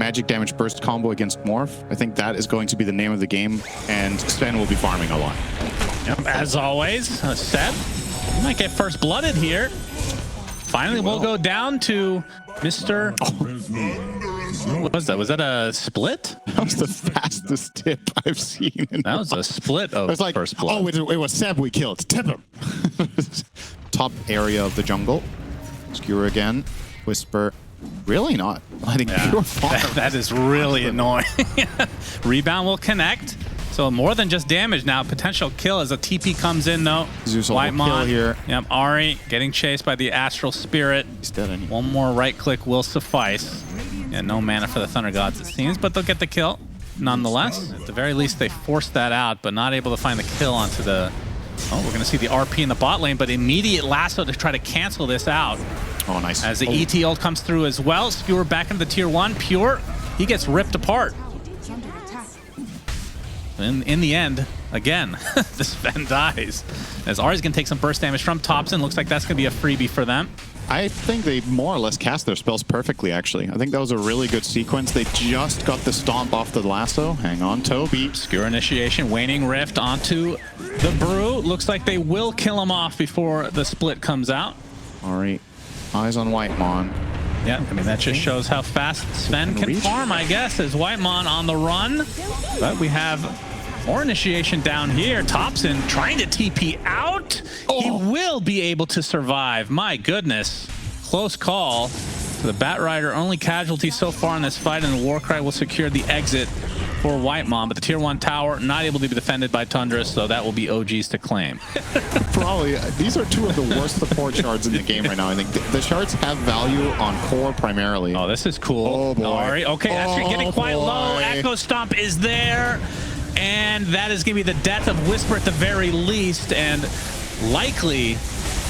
magic damage burst combo against Morph. I think that is going to be the name of the game, and Sven will be farming a lot. Yep, as always, Seb, you might get first blooded here. Finally, we'll go down to Mr. What was that? Was that a split? That was the fastest tip I've seen. That was a split of like, first blood. Oh, it was Seb we killed. Tip him. Top area of the jungle. Skewer again. Whisper. Really not letting Pure farm. That is really annoying. Rebound will connect. So more than just damage now. Potential kill as a TP comes in though. Zeus will kill here. Yep, Ari getting chased by the Astral Spirit. He's dead anyway. One more right click will suffice. Yeah, no mana for the Thunder Gods it seems, but they'll get the kill nonetheless. At the very least they forced that out, but not able to find the kill onto the... Oh, we're going to see the RP in the bot lane, but immediate lasso to try to cancel this out. Oh, nice. As the ET ult comes through as well. Skewer back into the tier 1. Pure, he gets ripped apart. In the end, again, the Sven dies. As Ari's going to take some burst damage from Thompson. Looks like that's going to be a freebie for them. I think they more or less cast their spells perfectly, actually. I think that was a really good sequence. They just got the stomp off the lasso. Hang on, Toby. Skewer initiation, waning rift onto the brew. Looks like they will kill him off before the split comes out. Ari, eyes on Whitemon. Yeah, I mean, that just shows how fast Sven can farm, I guess, as Whitemon on the run. But we have more initiation down here. Thompson trying to TP out. Oh. He will be able to survive. My goodness. Close call. The Batrider only casualty so far in this fight, and the Warcry will secure the exit for Whitemon. But the tier 1 tower not able to be defended by Tundra, so that will be OG's to claim. Probably. These are two of the worst support shards in the game right now. I think the shards have value on core primarily. Oh, this is cool. Oh, boy. Ari. Okay, that's getting quite low. Echo Stomp is there. And that is going to be the death of Whisper at the very least, and likely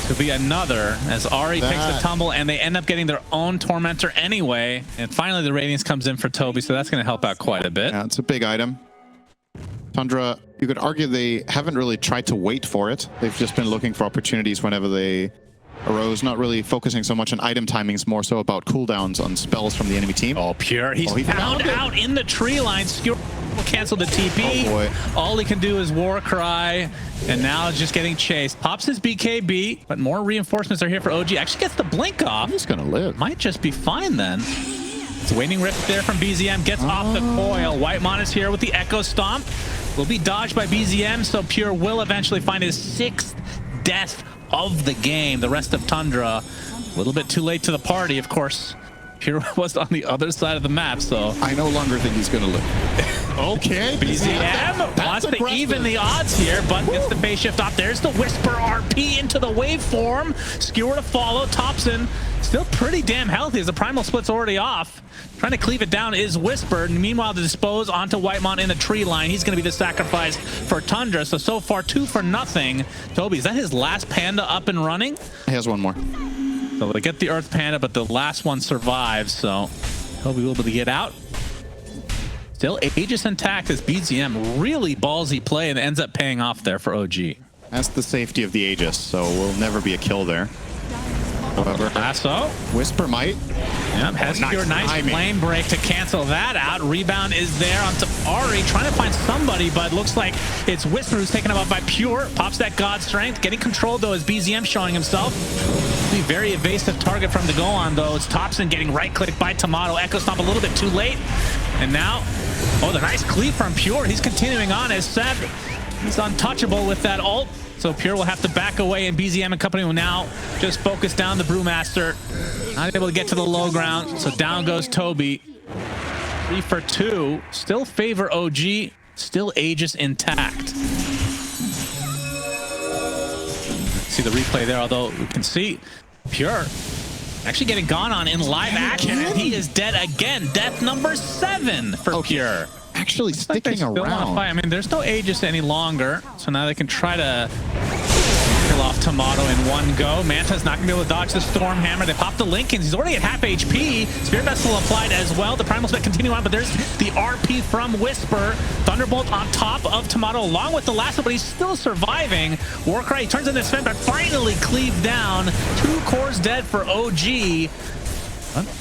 to be another as Ari takes the tumble, and they end up getting their own Tormentor anyway. And finally, the Radiance comes in for Toby, so that's going to help out quite a bit. Yeah, it's a big item. Tundra, you could argue they haven't really tried to wait for it. They've just been looking for opportunities whenever they arose, not really focusing so much on item timings, more so about cooldowns on spells from the enemy team. Oh, Pure. He's found out in the tree line. Skewer will cancel the TP. Oh boy. All he can do is Warcry, and now just getting chased. Pops his BKB, but more reinforcements are here for OG. Actually gets the blink off. He's gonna live. Might just be fine then. It's waiting rift there from BZM. Gets off the coil. Whitemon is here with the Echo Stomp. Will be dodged by BZM, so Pure will eventually find his 6th death of the game. The rest of Tundra, a little bit too late to the party, of course. Pure was on the other side of the map, so I no longer think he's gonna live. Okay, BZM wants to even the odds here, but gets the phase shift off. There's the Whisper RP into the waveform. Skewer to follow. Thompson still pretty damn healthy as the primal split's already off. Trying to cleave it down is Whisper. Meanwhile, the dispose onto Whitemon in the tree line. He's going to be the sacrifice for Tundra. So far, 2 for nothing. Toby, is that his last Panda up and running? He has one more. So they get the Earth Panda, but the last one survives. So Toby will be able to get out. Still Aegis intact as BZM really ballsy play and ends up paying off there for OG. That's the safety of the Aegis, so will never be a kill there. However, Lasso. Whisper might. Yep, has your nice flame break to cancel that out. Rebound is there onto Ari, trying to find somebody, but looks like it's Whisper who's taken him out by Pure. Pops that God Strength. Getting controlled, though, as BZM showing himself. Be very evasive target from to go on, though. It's Thompson getting right-clicked by Tomato. Echo Stomp a little bit too late. And now, oh, the nice cleave from Pure. He's continuing on as Seb. He's untouchable with that ult. So Pure will have to back away, and BZM and company will now just focus down the Brewmaster. Not able to get to the low ground, so down goes Toby. 3 for 2. Still favor OG. Still Aegis intact. See the replay there, although we can see Pure actually getting gone on in live action, and he is dead again. Death number 7 for Pure. Actually sticking around. I mean, there's no Aegis any longer, so now they can try to kill off Tomato in one go. Manta's not going to be able to dodge the Storm Hammer. They pop the Lincolns. He's already at half HP. Spirit Vessel applied as well. The Primal Spec continue on, but there's the RP from Whisper. Thunderbolt on top of Tomato along with the lasso, but he's still surviving. Warcry turns into Sven, but finally cleaved down. 2 cores dead for OG.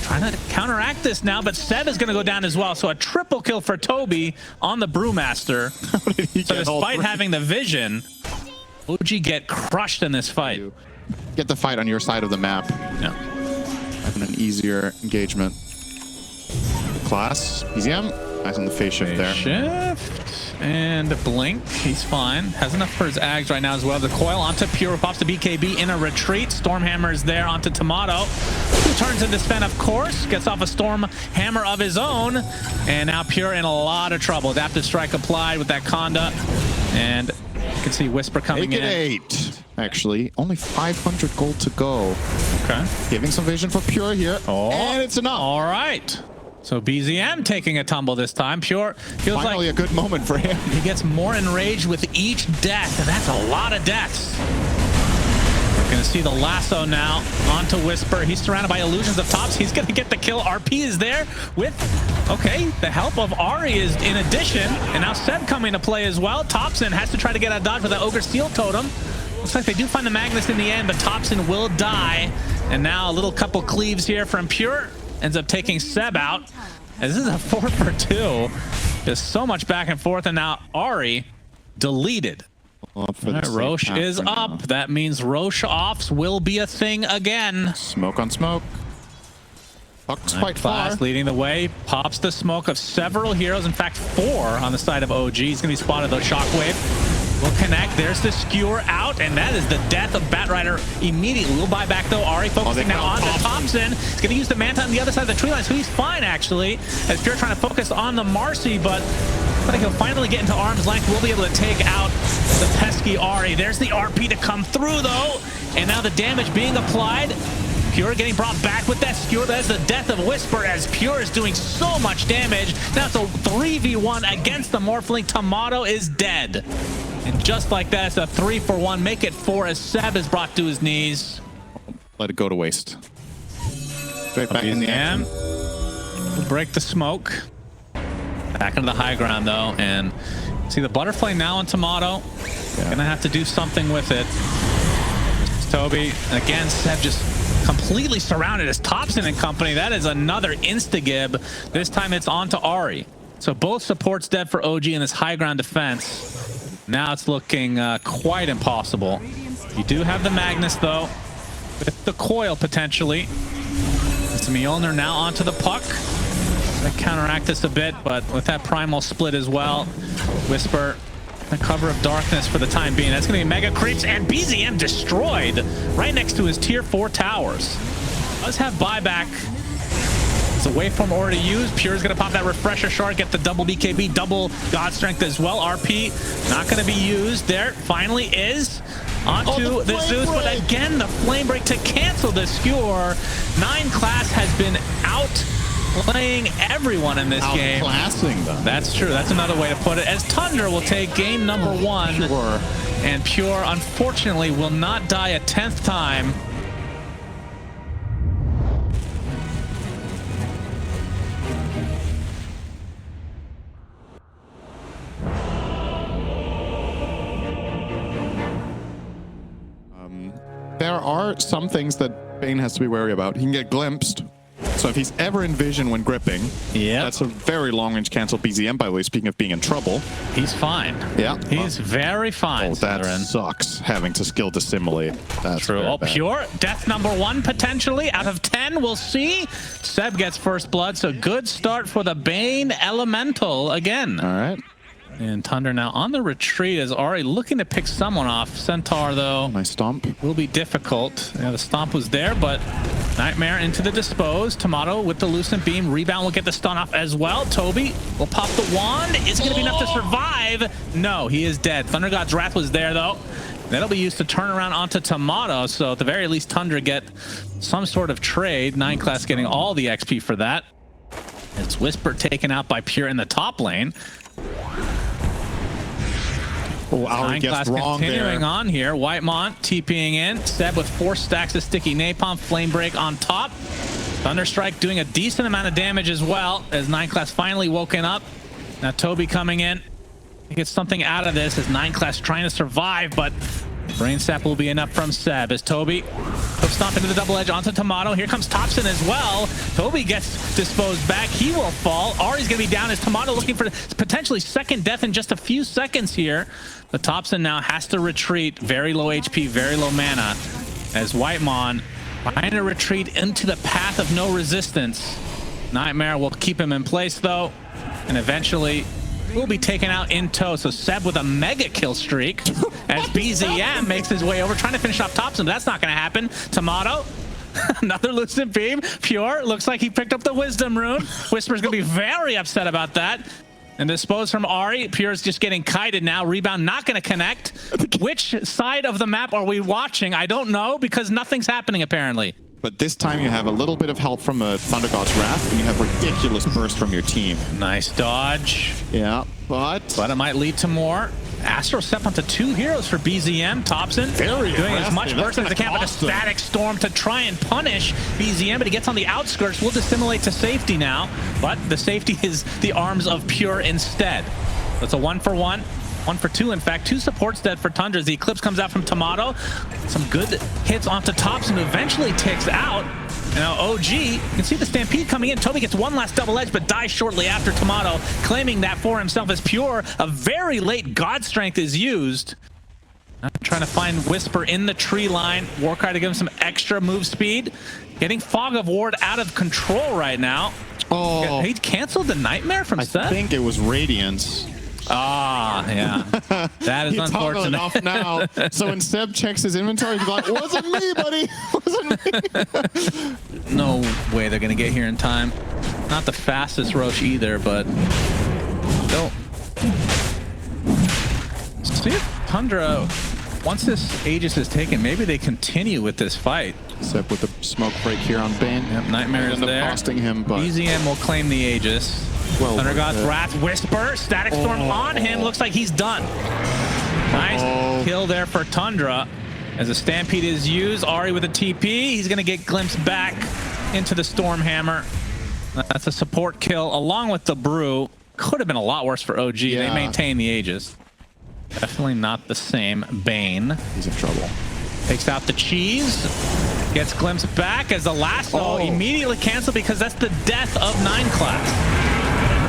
Trying to counteract this now, but Seb is going to go down as well. So a triple kill for Toby on the Brewmaster. So despite having the vision, OG get crushed in this fight. Get the fight on your side of the map. Yeah. Having an easier engagement. Class, EZM, nice on the phase shift there. Shift and blink, he's fine. Has enough for his Ags right now as well. The coil onto Pure, pops the BKB in a retreat. Stormhammer is there onto Tomato, who turns into Sven, of course. Gets off a Stormhammer of his own. And now Pure in a lot of trouble. Adaptive Strike applied with that Conda. And you can see Whisper coming in. 8. Actually, only 500 gold to go. Okay. Giving some vision for Pure here. Oh, and it's enough. All right. So BZM taking a tumble this time. Pure feels finally like a good moment for him. He gets more enraged with each death, and that's a lot of deaths. We're going to see the lasso now onto Whisper. He's surrounded by illusions of tops. He's going to get the kill. RP is there with, okay, the help of Ari is in addition, and now Seb coming to play as well. Thompson has to try to get a dodge with that Ogre Steel Totem. Looks like they do find the Magnus in the end, but Thompson will die. And now a little couple cleaves here from Pure. Ends up taking Seb out. This is a 4 for 2. There's so much back and forth, and now Ari deleted. Right, Roche is up. Now. That means Roche offs will be a thing again. Smoke on smoke. Puck's quite far. Leading the way. Pops the smoke of several heroes. In fact, 4 on the side of OG. He's going to be spotted though. Shockwave will connect. There's the skewer out, and that is the death of Batrider immediately. We'll buy back though. Ari focusing now on to Thompson. He's going to use the Manta on the other side of the tree line, so he's fine actually. As Pure trying to focus on the Marcy, but I think he'll finally get into arm's length. We'll be able to take out the pesky Ari. There's the RP to come through though, and now the damage being applied. Pure getting brought back with that skewer. That's the death of Whisper as Pure is doing so much damage. Now it's a 3v1 against the Morphling. Tomato is dead. And just like that, it's a 3 for 1. Make it 4 as Seb is brought to his knees. Let it go to waste. Straight back in the action. We'll break the smoke. Back into the high ground though. And see the butterfly now on Tomato. Yeah. Gonna have to do something with it. Toby. And again, Seb just completely surrounded as Thompson and company. That is another insta-gib. This time it's on to Ari. So both supports dead for OG in this high ground defense. Now it's looking quite impossible. You do have the Magnus though, with the coil potentially. It's Mjolnir now onto the puck. Gonna counteract this a bit, but with that primal split as well. Whisper, the cover of darkness for the time being. That's gonna be mega creeps, and BZM destroyed right next to his tier 4 towers. Does have buyback. It's a waveform already used. Pure's gonna pop that refresher shard, get the double BKB, double God Strength as well. RP not gonna be used there. Finally is onto the Zeus, but again the flame break to cancel the skewer. 9 class has been outplaying everyone in this game. Outclassing them. That's true. That's another way to put it. As Tundra will take game number 1, Pure. And Pure unfortunately will not die a 10th time. There are some things that Bane has to be wary about. He can get glimpsed. So if he's ever in vision when gripping, that's a very long-range cancel BZM, by the way, speaking of being in trouble. He's fine. Yeah. He's very fine. Oh, that sucks, having to skill dissimulate. That's true. Oh, bad. Pure. Death number 1, potentially. Out of 10, we'll see. Seb gets first blood, so good start for the Bane Elemental again. All right. And Tundra now on the retreat is already looking to pick someone off. Centaur, though, nice stomp. Will be difficult. Yeah, the stomp was there, but Nightmare into the dispose. Tomato with the Lucent Beam. Rebound will get the stun off as well. Toby will pop the wand. Is going to be enough to survive. No, he is dead. Thunder God's Wrath was there, though. That'll be used to turn around onto Tomato. So at the very least, Tundra get some sort of trade. 9 class getting all the XP for that. It's Whisper taken out by Pure in the top lane. Oh, Ari gets wrong continuing on here. Whitemont TPing in. Seb with 4 stacks of sticky napalm. Flame break on top. Thunderstrike doing a decent amount of damage as well as 9 class finally woken up. Now Toby coming in. He gets something out of this as 9 class trying to survive, but Brain Sap will be enough from Seb as Toby Hook stomp into the double edge onto Tomato. Here comes Thompson as well. Toby gets disposed back. He will fall. Ari's going to be down as Tomato looking for potentially second death in just a few seconds here. But Thompson now has to retreat. Very low HP, very low mana. As Whitemon trying to retreat into the path of no resistance. Nightmare will keep him in place though. And eventually will be taken out in tow. So Seb with a mega kill streak as BZM makes his way over, trying to finish off Thompson, but that's not going to happen. Tomato, another Lucid Beam. Pure, looks like he picked up the Wisdom Rune. Whisper's going to be very upset about that. And disposed from Ari. Pure's just getting kited now. Rebound not going to connect. Which side of the map are we watching? I don't know, because nothing's happening apparently. But this time you have a little bit of help from a Thunder God's Wrath, and you have ridiculous burst from your team. Nice dodge. Yeah, but it might lead to more. Astro step onto 2 heroes for BZM. Thompson doing as much burst as they can, but a static storm to try and punish BZM, but he gets on the outskirts. Will dissimulate to safety now, but the safety is the arms of Pure instead. That's a 1-for-1. 1-for-2, in fact. 2 supports dead for Tundra as the Eclipse comes out from Tomato. Some good hits onto Thompson, who eventually takes out. And now OG, you can see the Stampede coming in. Toby gets one last double edge, but dies shortly after Tomato, claiming that for himself as Pure. A very late God Strength is used. Now trying to find Whisper in the tree line. Warcry to give him some extra move speed. Getting Fog of Ward out of control right now. Oh, he canceled the Nightmare from Seth? I think it was Radiance. Ah, yeah. That is unfortunate. Off now. So when Seb checks his inventory, he's like, wasn't me, buddy. Wasn't me. No way they're going to get here in time. Not the fastest Roche either, but still. See if Tundra, once this Aegis is taken, maybe they continue with this fight. Seb with the smoke break here on Bane. Yep, Nightmare is there. Costing him, but BZM will claim the Aegis. Well, Thunder God's Wrath, Whisper, Static Storm on him. Looks like he's done. Nice kill there for Tundra. As a Stampede is used, Ari with a TP. He's going to get glimpsed back into the Stormhammer. That's a support kill along with the Brew. Could have been a lot worse for OG. Yeah. They maintain the Aegis. Definitely not the same Bane. He's in trouble. Takes out the cheese. Gets glimpsed back as the lasso immediately canceled because that's the death of 9 class.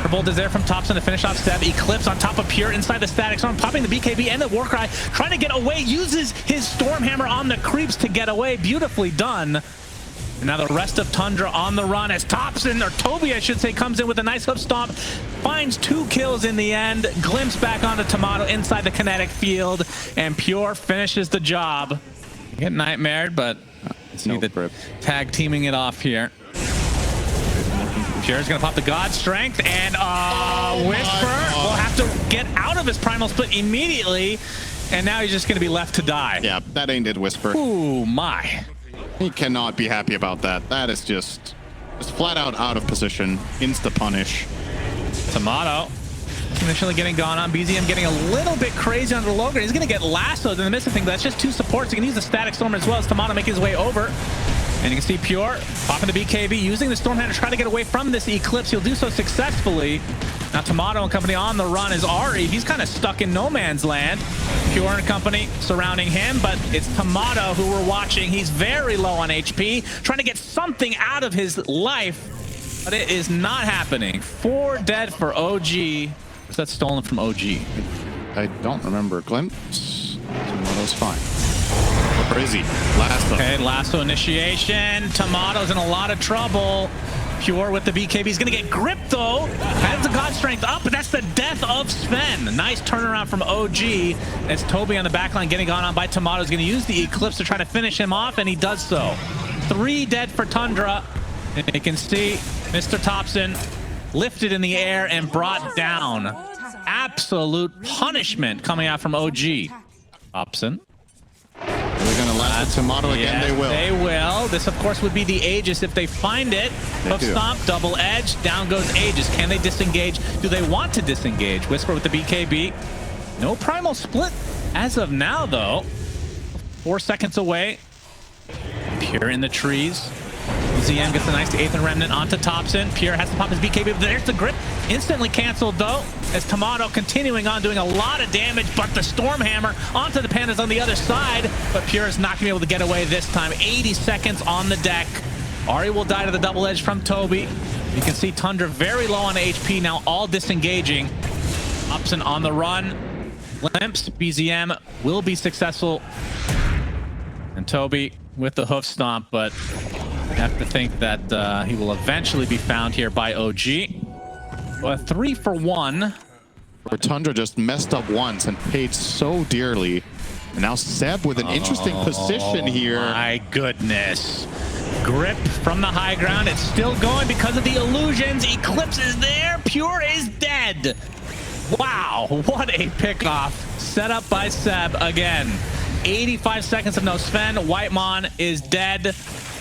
Bolt is there from Thompson to finish off Seb. Eclipse on top of Pure inside the Static Storm, popping the BKB and the Warcry, trying to get away, uses his Stormhammer on the creeps to get away. Beautifully done. And now the rest of Tundra on the run as Thompson, or Toby I should say, comes in with a nice hook stomp, finds 2 kills in the end, glimpse back onto Tomato inside the kinetic field, and Pure finishes the job. Get nightmared, but see the tag teaming it off here. Pure's gonna pop the God Strength, and Whisper will have to get out of his Primal Split immediately, and now he's just gonna be left to die. Yeah, that ain't it, Whisper. Ooh, my. He cannot be happy about that. That is just flat out of position. Insta punish. Tomato initially getting gone on. BZM getting a little bit crazy under Logan. He's gonna get lassoed in the midst of things. That's just 2 supports. He can use the Static Storm as well as Tomato make his way over. And you can see Pure popping the BKB, using the Stormhand to try to get away from this Eclipse. He'll do so successfully. Now Tomato and company on the run is Ari. He's kind of stuck in no man's land. Pure and company surrounding him, but it's Tomato who we're watching. He's very low on HP, trying to get something out of his life, but it is not happening. 4 dead for OG. Was that stolen from OG? I don't remember. Glimpse. Tomato's fine. Or is he? Lasso. Okay, lasso initiation. Tomato's in a lot of trouble. Pure with the BKB. He's going to get gripped, though. Has the God Strength up, but that's the death of Sven. Nice turnaround from OG. It's Toby on the backline getting gone on by Tomato. He's going to use the Eclipse to try to finish him off, and he does so. 3 dead for Tundra. And you can see Mr. Thompson lifted in the air and brought down. Absolute punishment coming out from OG. Thompson. They're going to last the Tomato again. Yes, they will. They will. This, of course, would be the Aegis if they find it. Hook stomp, double edge, down goes Aegis. Can they disengage? Do they want to disengage? Whisper with the BKB. No Primal Split as of now, though. 4 seconds away. Pure in the trees. ZM gets a nice 8th Remnant onto Thompson. Pierre has to pop his BKB. There's the grip. Instantly canceled, though, as Tomato continuing on doing a lot of damage, but the Stormhammer onto the Pandas on the other side. But Pierre is not going to be able to get away this time. 80 seconds on the deck. Ari will die to the double edge from Toby. You can see Tundra very low on HP now, all disengaging. Thompson on the run. Limps. BZM will be successful. And Toby with the hoof stomp, but I have to think that he will eventually be found here by OG. A 3-for-1. Where Tundra just messed up once and paid so dearly. And now Seb with an interesting position here. My goodness. Grip from the high ground. It's still going because of the illusions. Eclipse is there. Pure is dead. Wow, what a pickoff set up by Seb again. 85 seconds of no spend. Whitemon is dead.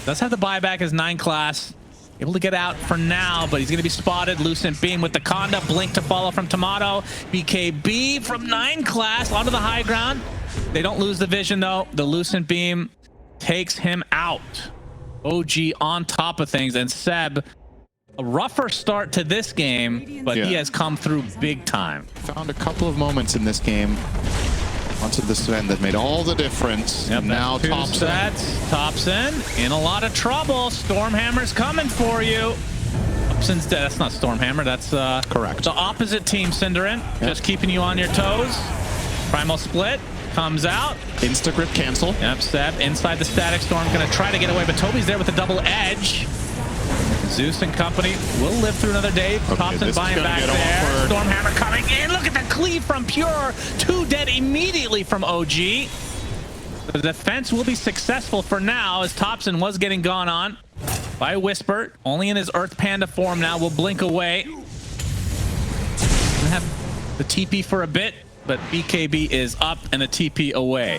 Does have the buyback as 9 class. Able to get out for now, but he's going to be spotted. Lucent Beam with the Conda. Blink to follow from Tomato. BKB from 9 class onto the high ground. They don't lose the vision, though. The Lucent Beam takes him out. OG on top of things, and Seb, a rougher start to this game, but he has come through big time. Found a couple of moments in this game onto the Sven that made all the difference. Yep, now Thompson in a lot of trouble. Stormhammer's coming for you. Thompson's dead. That's not Stormhammer. That's correct. The opposite team, Cinderin. Just keeping you on your toes. Primal Split comes out. Insta grip cancel. Yep, Seb inside the Static Storm, gonna try to get away, but Toby's there with the double edge. Zeus and company will live through another day. Thompson buying back there. Stormhammer coming in. Look at the cleave from Pure. 2 dead immediately from OG. The defense will be successful for now, as Thompson was getting gone on by Whisper. Only in his Earth Panda form now. Will blink away. Gonna have the TP for a bit, but BKB is up and a TP away.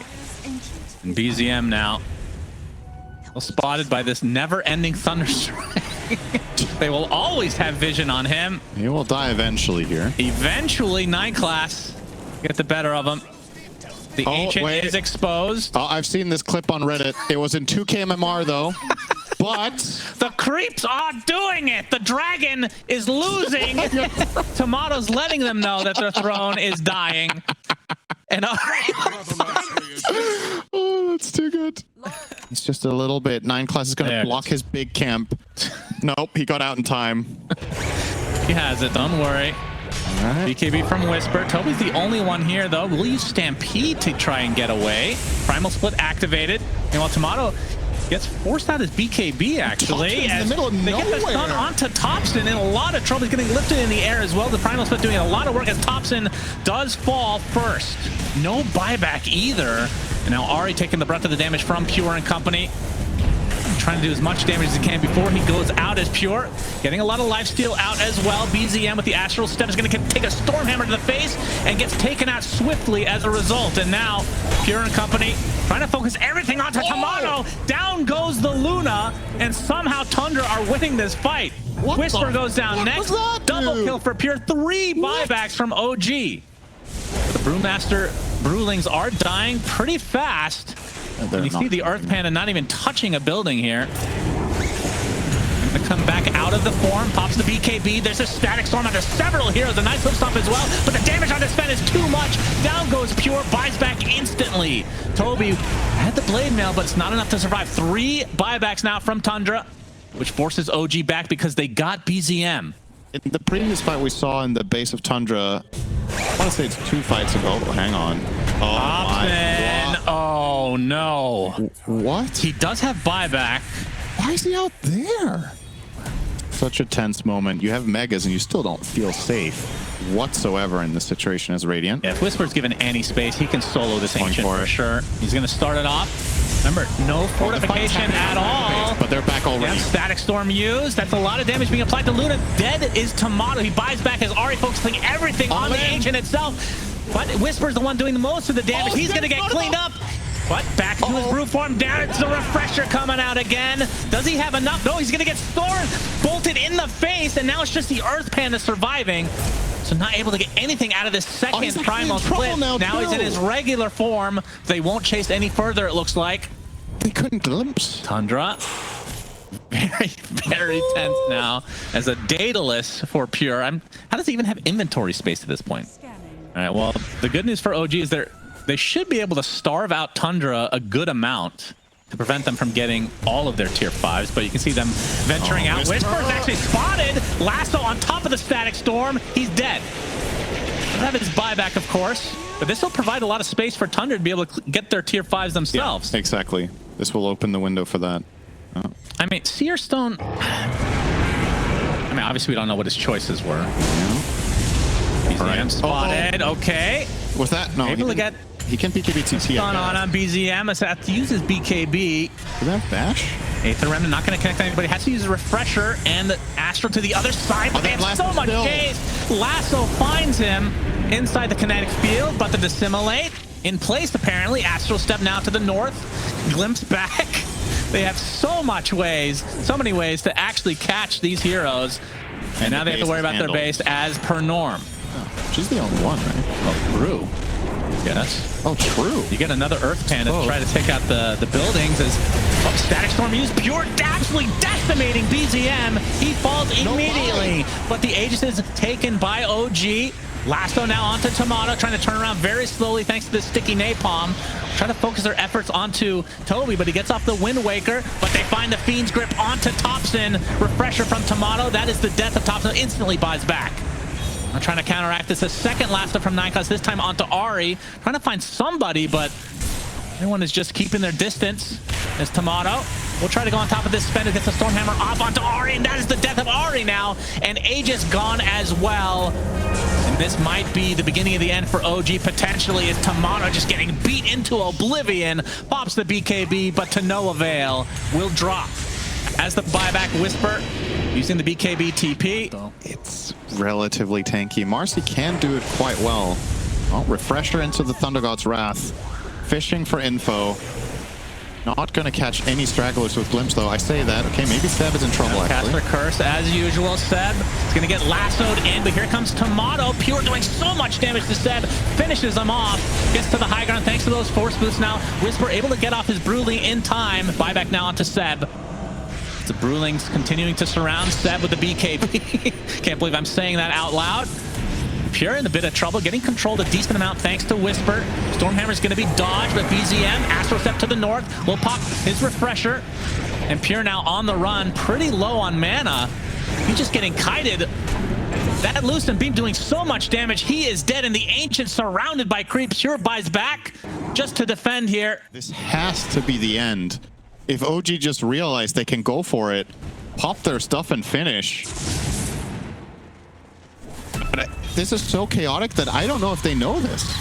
And BZM now well spotted by this never-ending Thunderstrike. They will always have vision on him. He will die eventually here. Eventually, 9 class get the better of him. The Ancient is exposed. I've seen this clip on Reddit. It was in 2K MMR though. But the creeps are doing it. The dragon is losing. Tomato's letting them know that their throne is dying. And oh, that's too good. It's just a little bit. 9 class is going to block his big camp. Nope, he got out in time. He has it, don't worry. All right. BKB from Whisper. Toby's the only one here, though. Will use Stampede to try and get away. Primal Split activated. And while Tomato gets forced out his BKB, actually. In the middle of nowhere. They get the stun onto Thompson in a lot of trouble. He's getting lifted in the air as well. The Primal Split doing a lot of work as Thompson does fall first. No buyback either. And now Ari taking the brunt of the damage from Pure and company. Trying to do as much damage as he can before he goes out as Pure. Getting a lot of lifesteal out as well. BZM with the Astral Step is going to take a Stormhammer to the face and gets taken out swiftly as a result. And now Pure and company trying to focus everything onto Tomato. Down goes the Luna, and somehow Tundra are winning this fight. Whisper goes down next. Double kill for Pure. 3 buybacks from OG. The Brewmaster Brewlings are dying pretty fast. And you see the Earth Panda not even touching a building here. Gonna come back out of the form, pops the BKB. There's a Static Storm under several heroes. A nice flip stomp as well, but the damage on this Sven is too much. Down goes Pure, buys back instantly. Toby had the Blade Mail, but it's not enough to survive. 3 buybacks now from Tundra, which forces OG back because they got BZM. In the previous fight we saw in the base of Tundra, I want to say it's 2 fights ago. Oh, hang on. Oh no. What? He does have buyback. Why is he out there? Such a tense moment. You have Megas and you still don't feel safe whatsoever in this situation as Radiant. Yeah, if Whisper's given any space, he can solo this Ancient for sure. He's going to start it off. Remember, no fortification at all. But they're back already. Yep, Static Storm used. That's a lot of damage being applied to Luna. Dead is Tomato. He buys back as Ari focusing everything on the Ancient itself. But Whisper's the one doing the most of the damage. He's going to get cleaned up. But back into his brew form. Down, it's the refresher coming out again. Does he have enough? No, he's going to get Storm bolted in the face. And now it's just the Earth Panda surviving. So not able to get anything out of this second Primal Split. Now he's in his regular form. They won't chase any further, it looks like. They couldn't glimpse. Tundra Very, very tense now as a Daedalus for Pure. How does he even have inventory space at this point? All right, well, the good news for OG is they should be able to starve out Tundra a good amount to prevent them from getting all of their tier 5s, but you can see them venturing out. Whisper's actually spotted. Lasso on top of the static storm. He's dead. He'll have his buyback, of course, but this will provide a lot of space for Tundra to be able to get their tier 5s themselves. Yeah, exactly. This will open the window for that. Oh. I mean, Searstone, I mean, obviously we don't know what his choices were. BZM spotted. Okay. Was that? No. Able to get... He can BKB TT. on BZM. Has had to use his BKB. Did that dash? Aether Remnant not going to connect anybody. Has to use a refresher and the Astro to the other side. But they have so much case. Lasso finds him inside the kinetic field, but the Dissimulate in place apparently. Astro step now to the north. Glimpse back. They have so many ways to actually catch these heroes. And now they have to worry about their base as per norm. Oh, she's the only one, right? Oh, true. Yes. Oh, true. You get another Earth Panda to try to take out the buildings as Static Storm used Pure, absolutely decimating BZM. He falls immediately, but the Aegis is taken by OG. Lasso now onto Tomato, trying to turn around very slowly thanks to the sticky napalm. Trying to focus their efforts onto Toby, but he gets off the Wind Waker, but they find the Fiend's Grip onto Thompson. Refresher from Tomato. That is the death of Thompson. Instantly buys back. I'm trying to counteract this. A second Lasso from 9class, this time onto Ari. Trying to find somebody, but everyone is just keeping their distance. There's Tomato. We'll try to go on top of this. Spender gets the Stormhammer off onto Ari, and that is the death of Ari now. And Aegis gone as well. And this might be the beginning of the end for OG, potentially, as Tomato just getting beat into oblivion. Pops the BKB, but to no avail. Will drop. As the buyback Whisper, using the BKB TP. It's relatively tanky. Marcy can do it quite well. Oh, refresher into the Thunder God's Wrath. Fishing for info. Not going to catch any stragglers with Glimpse, though. I say that. Okay, maybe Seb is in trouble, actually. Caster Curse, as usual. Seb is going to get lassoed in, but here comes Tomato. Pure doing so much damage to Seb. Finishes him off. Gets to the high ground thanks to those force boosts now. Whisper able to get off his Brulee in time. Buyback now onto Seb. The Brewlings continuing to surround Seb with the BKB. Can't believe I'm saying that out loud. Pure in a bit of trouble, getting controlled a decent amount thanks to Whisper. Stormhammer's going to be dodged, but BZM, Astro Step to the north, will pop his refresher. And Pure now on the run, pretty low on mana. He's just getting kited. That Lucent Beam doing so much damage, he is dead, and the Ancient surrounded by creeps. Pure buys back just to defend here. This has to be the end. If OG just realized they can go for it, pop their stuff and finish. But this is so chaotic that I don't know if they know this.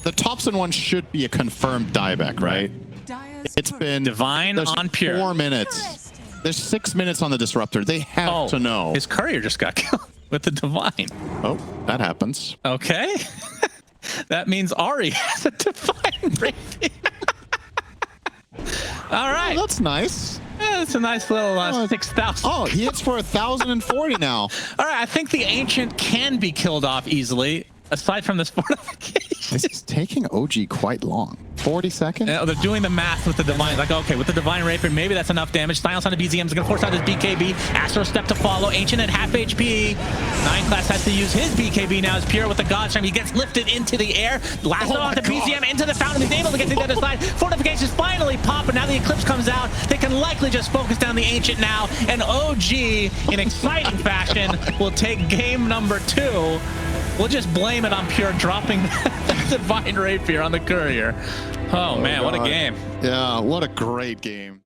The Thompson one should be a confirmed dieback, right? It's been Divine on Pure. 4 minutes. There's 6 minutes on the Disruptor. They have to know. His courier just got killed with the Divine. Oh, that happens. Okay. That means Ari has a Divine rating. All right. Oh, that's nice. Yeah, it's a nice little 6,000. Oh, he hits for 1,040 now. All right, I think the Ancient can be killed off easily, aside from this fortification. This is taking OG quite long. 40 seconds? Yeah, they're doing the math with the Divine. Like, okay, with the Divine Rapier, maybe that's enough damage. Silence on the BZM is going to force out his BKB. Astro Step to follow. Ancient at half HP. 9class has to use his BKB now as Pure with the Godstream. He gets lifted into the air. Lasso on the BZM into the fountain. He's able to get to the other side. Fortifications finally pop, but now the Eclipse comes out. They can likely just focus down the Ancient now. And OG, in exciting fashion, will take game number 2. We'll just blame it on Pure dropping the Divine Rapier on the Courier. Oh man, what a game. Yeah, what a great game.